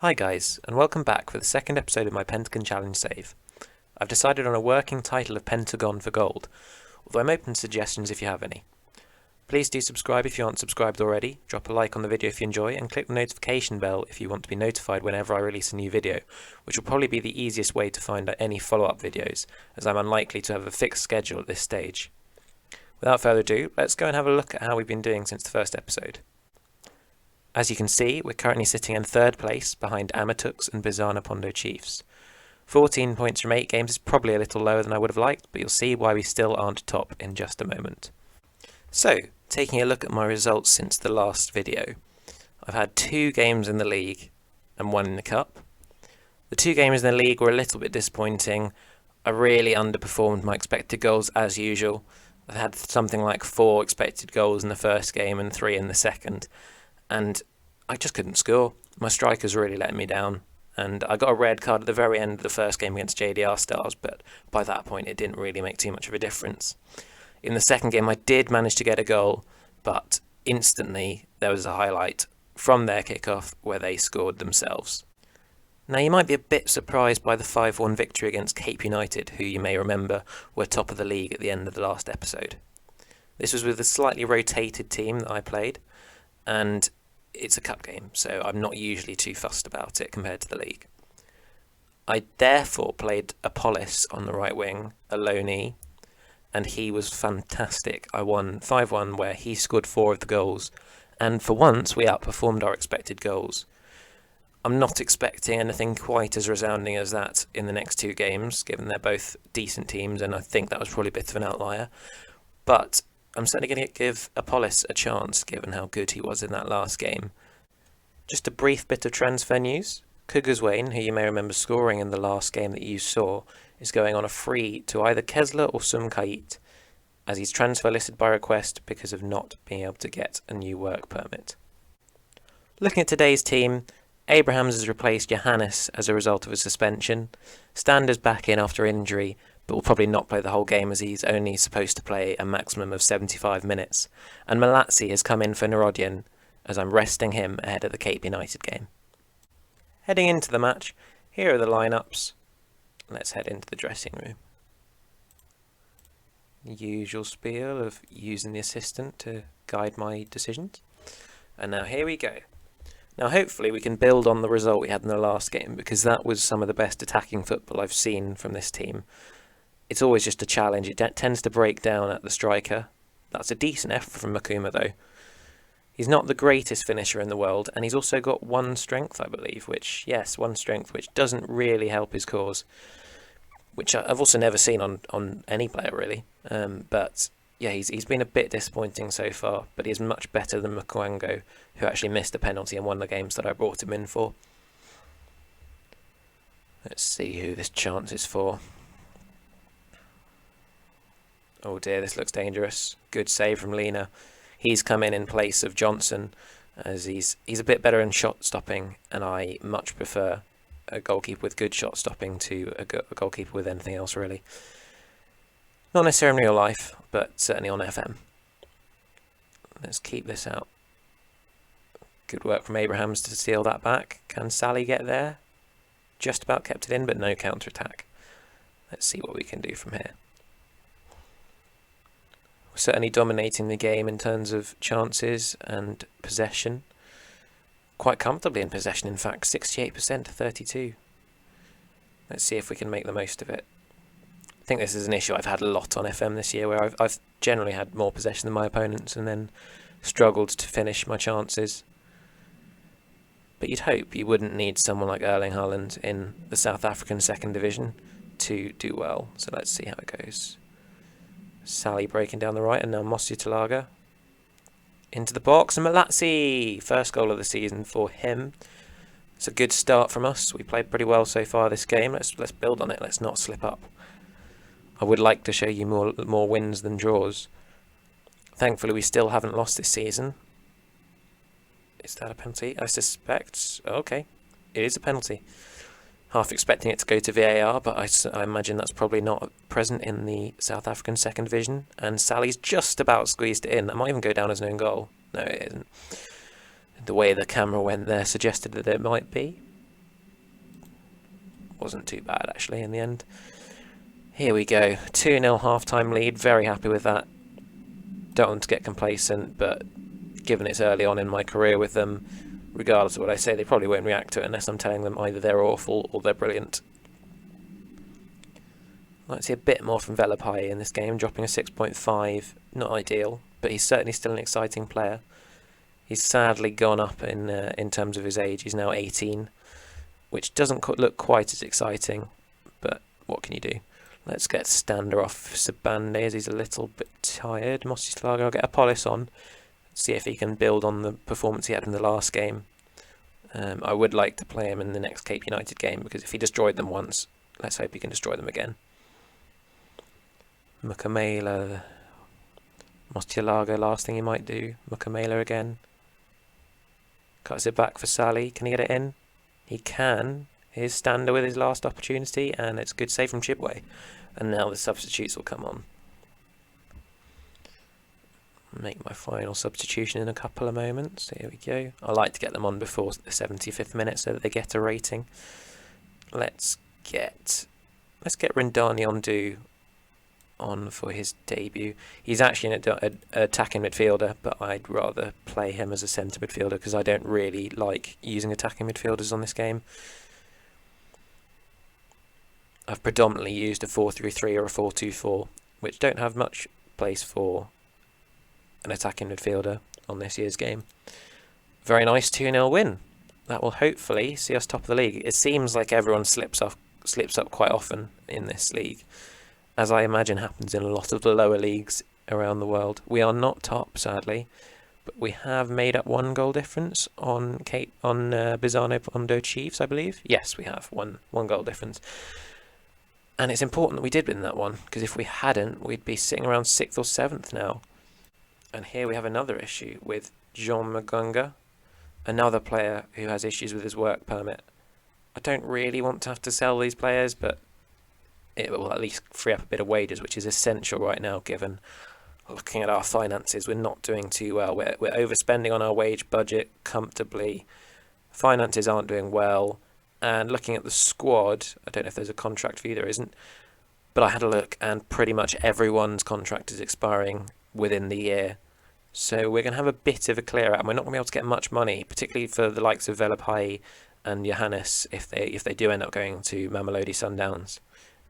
Hi guys, and welcome back for the second episode of my Pentagon Challenge save. I've decided on a working title of Pentagon for Gold, although I'm open to suggestions if you have any. Please do subscribe if you aren't subscribed already, drop a like on the video if you enjoy, and click the notification bell if you want to be notified whenever I release a new video, which will probably be the easiest way to find any follow-up videos, as I'm unlikely to have a fixed schedule at this stage. Without further ado, let's go and have a look at how we've been doing since the first episode. As you can see, we're currently sitting in third place behind Amatux and Bizarna Pondo Chiefs. 14 points from 8 games is probably a little lower than I would have liked, but you'll see why we still aren't top in just a moment. So, taking a look at my results since the last video, I've had 2 games in the league and 1 in the cup. The 2 games in the league were a little bit disappointing. I really underperformed my expected goals as usual. I had something like 4 expected goals in the first game and 3 in the second, and I just couldn't score. My strikers really let me down, and I got a red card at the very end of the first game against JDR Stars, but by that point it didn't really make too much of a difference. In the second game I did manage to get a goal, but instantly there was a highlight from their kickoff where they scored themselves. Now you might be a bit surprised by the 5-1 victory against Cape United, who you may remember were top of the league at the end of the last episode. This was with a slightly rotated team that I played, and it's a cup game, so I'm not usually too fussed about it compared to the league. I therefore played Apollos on the right wing, a loanee, and he was fantastic. I won 5-1 where he scored 4 of the goals, and for once we outperformed our expected goals. I'm not expecting anything quite as resounding as that in the next 2 games, given they're both decent teams, and I think that was probably a bit of an outlier. But I'm certainly going to give Apollos a chance, given how good he was in that last game. Just a brief bit of transfer news. Kugerswain, who you may remember scoring in the last game that you saw, is going on a free to either Kesler or Sumkait, as he's transfer listed by request because of not being able to get a new work permit. Looking at today's team, Abrahams has replaced Johannes as a result of a suspension. Stander's back in after injury, but will probably not play the whole game as he's only supposed to play a maximum of 75 minutes. And Malatsi has come in for Narodian, as I'm resting him ahead of the Cape United game. Heading into the match, here are the lineups. Let's head into the dressing room. The usual spiel of using the assistant to guide my decisions. And now here we go. Now hopefully we can build on the result we had in the last game, because that was some of the best attacking football I've seen from this team. It's always just a challenge. It tends to break down at the striker. That's a decent effort from Makuma though. He's not the greatest finisher in the world, and he's also got 1 strength, I believe, which doesn't really help his cause, which I've also never seen on any player really. But yeah, he's been a bit disappointing so far, but he's much better than Mukwango, who actually missed a penalty in one of the games that I brought him in for. Let's see who this chance is for. Oh dear, this looks dangerous. Good save from Lena. He's come in place of Johnson, as he's a bit better in shot stopping, and I much prefer a goalkeeper with good shot stopping to a goalkeeper with anything else really. Not necessarily in real life, but certainly on FM. Let's keep this out. Good work from Abrahams to seal that back. Can Sally get there? Just about kept it in, but no counter-attack. Let's see what we can do from here. We're certainly dominating the game in terms of chances and possession. Quite comfortably in possession, in fact, 68% to 32%. Let's see if we can make the most of it. I think this is an issue I've had a lot on FM this year, where I've generally had more possession than my opponents and then struggled to finish my chances. But you'd hope you wouldn't need someone like Erling Haaland in the South African second division to do well. So let's see how it goes. Sally breaking down the right, and now Mosu Talaga into the box, and Malatsi, first goal of the season for him. It's a good start from us. We played pretty well so far this game. Let's build on it. Let's not slip up. I would like to show you more wins than draws. Thankfully, we still haven't lost this season. Is that a penalty? I suspect. Okay, it is a penalty. Half expecting it to go to VAR, but I imagine that's probably not present in the South African second division. And Sally's just about squeezed it in. That might even go down as an own goal. No, it isn't. The way the camera went there suggested that it might be. wasn't too bad actually in the end. Here we go, 2-0 half-time lead, very happy with that. Don't want to get complacent, but given it's early on in my career with them, regardless of what I say, they probably won't react to it unless I'm telling them either they're awful or they're brilliant. I'd like to see a bit more from Velapai in this game, dropping a 6.5, not ideal, but he's certainly still an exciting player. He's sadly gone up in terms of his age, he's now 18, which doesn't look quite as exciting, but what can you do? Let's get Stander off Sabande as he's a little bit tired. Mostislaga, I'll get a polish on, see if he can build on the performance he had in the last game. I would like to play him in the next Cape United game, because if he destroyed them once, let's hope he can destroy them again. Mukamela, Mostilaga, last thing he might do. Mukamela again. Cuts it back for Sally. Can he get it in? He can. Here's Stander with his last opportunity, and it's a good save from Chibwe. And now the substitutes will come on. Make my final substitution in a couple of moments. Here we go. I like to get them on before the 75th minute so that they get a rating. Let's get Rindani Ondu on for his debut. He's actually an attacking midfielder, but I'd rather play him as a centre midfielder because I don't really like using attacking midfielders on this game. I've predominantly used a 4-3-3 or a 4-2-4, which don't have much place for an attacking midfielder on this year's game. Very nice 2-0 win. That will hopefully see us top of the league. It seems like everyone slips up quite often in this league, as I imagine happens in a lot of the lower leagues around the world. We are not top, sadly, but we have made up 1 goal difference on Bizarno Pondo Chiefs, I believe. Yes, we have one goal difference. And it's important that we did win that one, because if we hadn't, we'd be sitting around 6th or 7th now. And here we have another issue with Jean Magunga, another player who has issues with his work permit. I don't really want to have to sell these players, but it will at least free up a bit of wages, which is essential right now, given looking at our finances, we're not doing too well. We're overspending on our wage budget comfortably. Finances aren't doing well. And looking at the squad, I don't know if there's a contract fee, there isn't, but I had a look and pretty much everyone's contract is expiring within the year. So we're going to have a bit of a clear out, and we're not going to be able to get much money, particularly for the likes of Velapai and Johannes if they do end up going to Mamelodi Sundowns.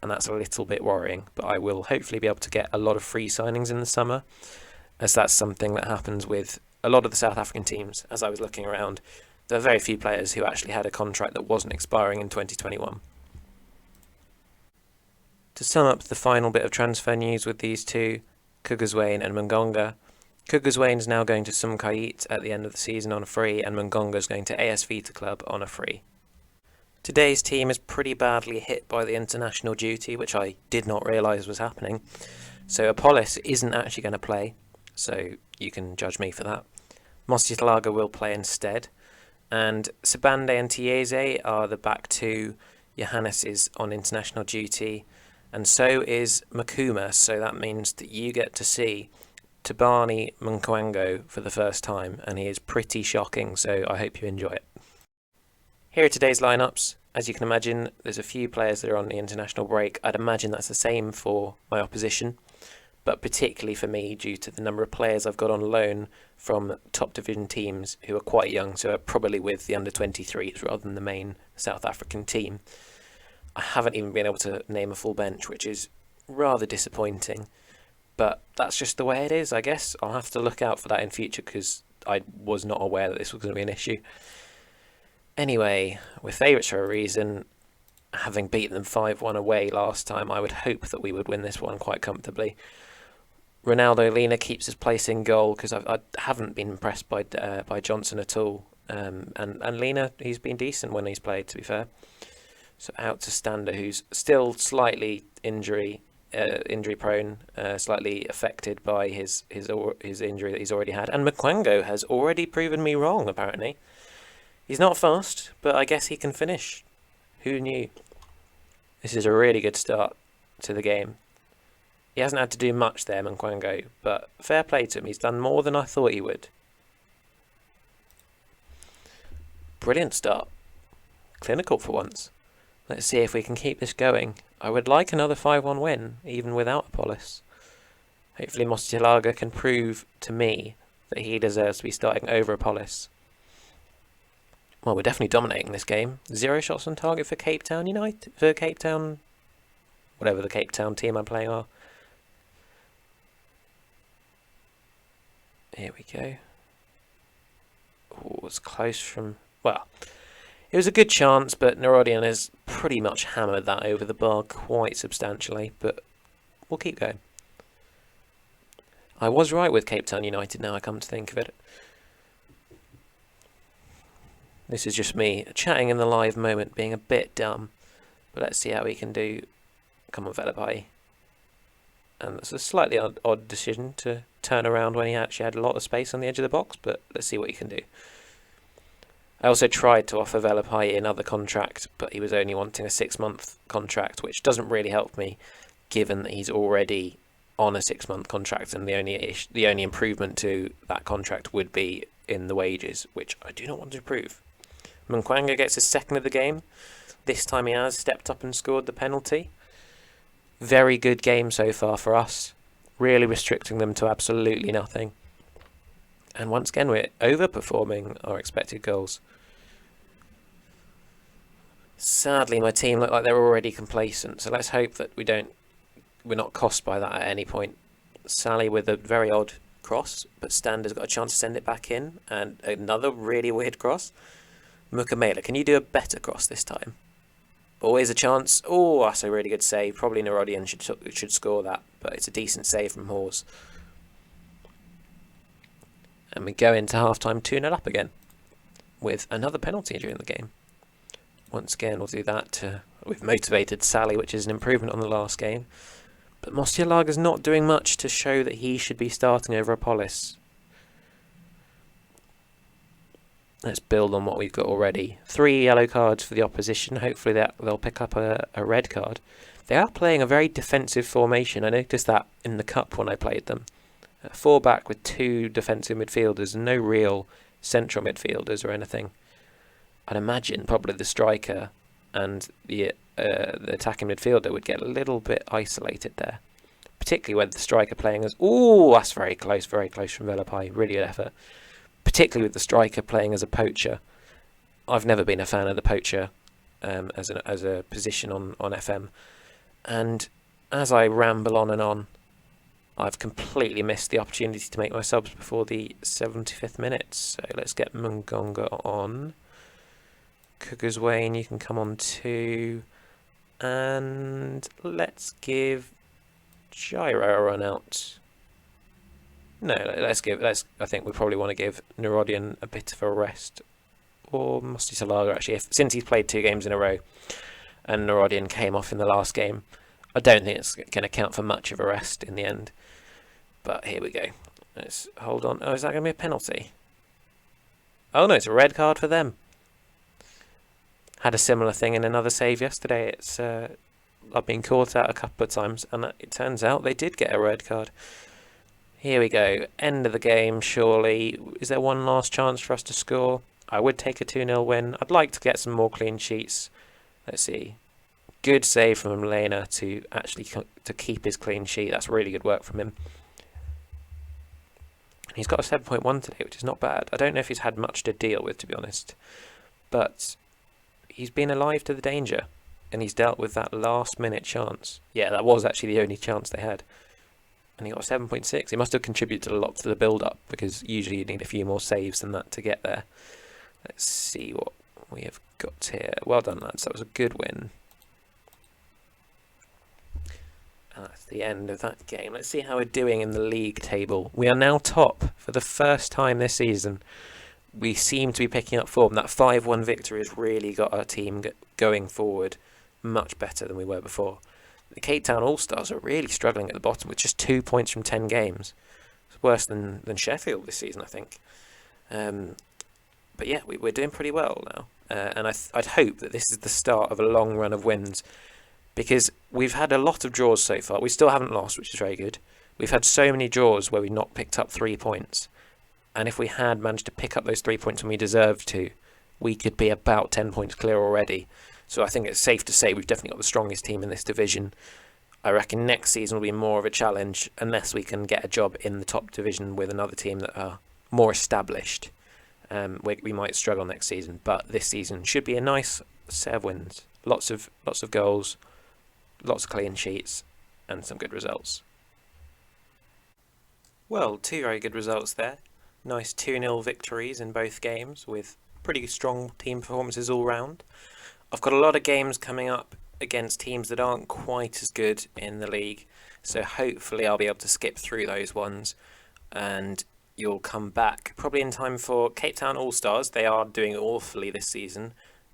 And that's a little bit worrying, but I will hopefully be able to get a lot of free signings in the summer, as that's something that happens with a lot of the South African teams. As I was looking around, there are very few players who actually had a contract that wasn't expiring in 2021. To sum up the final bit of transfer news with these two, Kugazwane and Mngonga. Kugazwane is now going to Sumkait at the end of the season on a free, and Mngonga is going to AS Vita Club on a free. Today's team is pretty badly hit by the international duty, which I did not realise was happening. So Apollos isn't actually going to play, so you can judge me for that. Mostislaga will play instead. And Sabande and Tieze are the back two. Johannes is on international duty, and so is Makuma, so that means that you get to see Tabani Mnkwango for the first time, and he is pretty shocking, so I hope you enjoy it. Here are today's lineups. As you can imagine, there's a few players that are on the international break. I'd imagine that's the same for my opposition, but particularly for me due to the number of players I've got on loan from top division teams who are quite young, so are probably with the under-23s rather than the main South African team. I haven't even been able to name a full bench, which is rather disappointing, but that's just the way it is, I guess. I'll have to look out for that in future because I was not aware that this was going to be an issue. Anyway, we're favourites for a reason. Having beaten them 5-1 away last time, I would hope that we would win this one quite comfortably. Ronaldo Lina keeps his place in goal because I haven't been impressed by Johnson at all. And Lina, he's been decent when he's played, to be fair. So out to Stander, who's still slightly injury prone, slightly affected by his injury that he's already had. And Mkwango has already proven me wrong, apparently. He's not fast, but I guess he can finish. Who knew? This is a really good start to the game. He hasn't had to do much there, Mkwango, but fair play to him. He's done more than I thought he would. Brilliant start. Clinical for once. Let's see if we can keep this going. I would like another 5-1 win, even without Apollos. Hopefully Mostialaga can prove to me that he deserves to be starting over Apollos. Well, we're definitely dominating this game. 0 shots on target for Cape Town United. For Cape Town, whatever the Cape Town team I'm playing are. Here we go. Oh, it's close from... Well, it was a good chance, but Narodian has pretty much hammered that over the bar quite substantially. But we'll keep going. I was right with Cape Town United now I come to think of it. This is just me chatting in the live moment, being a bit dumb. But let's see how we can do. Come on, Velapai. And that's a slightly odd decision to turn around when he actually had a lot of space on the edge of the box, but let's see what he can do. I also tried to offer Velapai another contract, but he was only wanting a 6-month contract, which doesn't really help me, given that he's already on a 6-month contract, and the only improvement to that contract would be in the wages, which I do not want to approve. Mkwanga gets his second of the game. This time he has stepped up and scored the penalty. Very good game so far for us. Really restricting them to absolutely nothing. And once again, we're overperforming our expected goals. Sadly, my team look like they're already complacent, so let's hope that we're not cost by that at any point. Sally with a very odd cross, but Stander's got a chance to send it back in, and another really weird cross. Mukamela, can you do a better cross this time? Always a chance. Oh, that's a really good save. Probably Narodian should score that, but it's a decent save from Hawes. And we go into half-time 2-0 up again, with another penalty during the game. Once again, we'll do that. We've motivated Sally, which is an improvement on the last game. But Mostialaga's not doing much to show that he should be starting over Apollos. Let's build on what we've got already. 3 yellow cards for the opposition. Hopefully they'll pick up a red card. They are playing a very defensive formation. I noticed that in the cup when I played them. 4 back with 2 defensive midfielders. No real central midfielders or anything. I'd imagine probably the striker and the attacking midfielder would get a little bit isolated there. Particularly with the striker playing as... Ooh, that's very close from Velapai. Really good effort. Particularly with the striker playing as a poacher. I've never been a fan of the poacher as a position on FM. And as I ramble on and on, I've completely missed the opportunity to make my subs before the 75th minute. So let's get Mungonga on. Cookers Wayne, you can come on too. And let's give Gyro a run out. No, I think we probably want to give Narodian a bit of a rest. Or Mostialaga, actually. Since he's played 2 games in a row and Narodian came off in the last game, I don't think it's going to count for much of a rest in the end. But here we go. Let's hold on. Oh, is that going to be a penalty? Oh no, it's a red card for them. Had a similar thing in another save yesterday. It's I've been caught out a couple of times, and it turns out they did get a red card. Here we go. End of the game, surely. Is there one last chance for us to score? I would take a 2-0 win. I'd like to get some more clean sheets. Let's see. Good save from Lena to actually to keep his clean sheet. That's really good work from him. And he's got a 7.1 today, which is not bad. I don't know if he's had much to deal with, to be honest. But he's been alive to the danger. And he's dealt with that last-minute chance. Yeah, that was actually the only chance they had. And he got a 7.6. He must have contributed a lot to the build-up, because usually you need a few more saves than that to get there. Let's see what we have got here. Well done, lads. That was a good win. And that's the end of that game. Let's see how we're doing in the league table. We are now top for the first time this season. We seem to be picking up form. That 5-1 victory has really got our team going forward much better than we were before. The Cape Town All-Stars are really struggling at the bottom with just 2 points from 10 games. It's worse than Sheffield this season, I think. But yeah, we're doing pretty well now. And I'd hope that this is the start of a long run of wins, because we've had a lot of draws so far. We still haven't lost, which is very good. We've had so many draws where we've not picked up 3 points. And if we had managed to pick up those 3 points when we deserved to, we could be about 10 points clear already. So I think it's safe to say we've definitely got the strongest team in this division. I reckon next season will be more of a challenge unless we can get a job in the top division with another team that are more established. We might struggle next season, but this season should be a nice set of wins. Lots of goals, lots of clean sheets, and some good results. Well, two very good results there. Nice 2-0 victories in both games with pretty strong team performances all round. I've got a lot of games coming up against teams that aren't quite as good in the league, so hopefully I'll be able to skip through those ones and you'll come back probably in time for Cape Town All-Stars. They are doing awfully this season,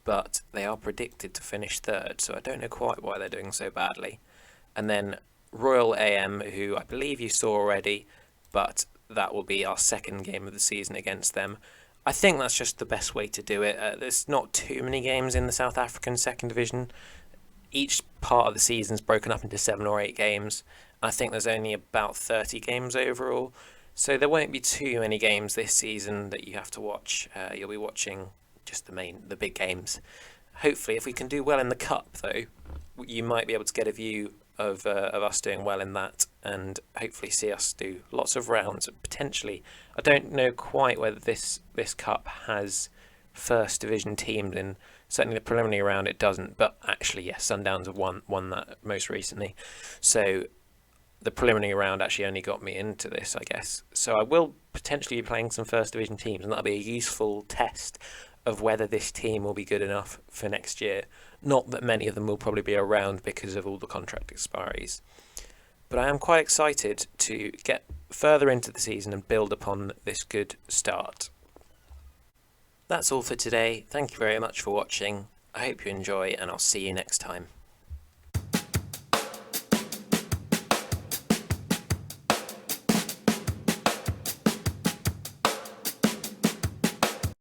but they are predicted to finish third, so I don't know quite why they're doing so badly. And then Royal AM, who I believe you saw already, but that will be our second game of the season against them. I think that's just the best way to do it. There's not too many games in the South African second division. Each part of the season's broken up into 7 or 8 games. I think there's only about 30 games overall. So there won't be too many games this season that you have to watch. You'll be watching just the big games. Hopefully, if we can do well in the cup, though, you might be able to get a view of us doing well in that, and hopefully see us do lots of rounds. Potentially, I don't know quite whether this cup has first division teams in. Certainly, the preliminary round it doesn't, but actually, yes, Sundowns have won that most recently. So the preliminary round actually only got me into this, I guess. So I will potentially be playing some first division teams, and that'll be a useful test of whether this team will be good enough for next year. Not that many of them will probably be around because of all the contract expiries. But I am quite excited to get further into the season and build upon this good start. That's all for today. Thank you very much for watching. I hope you enjoy, and I'll see you next time.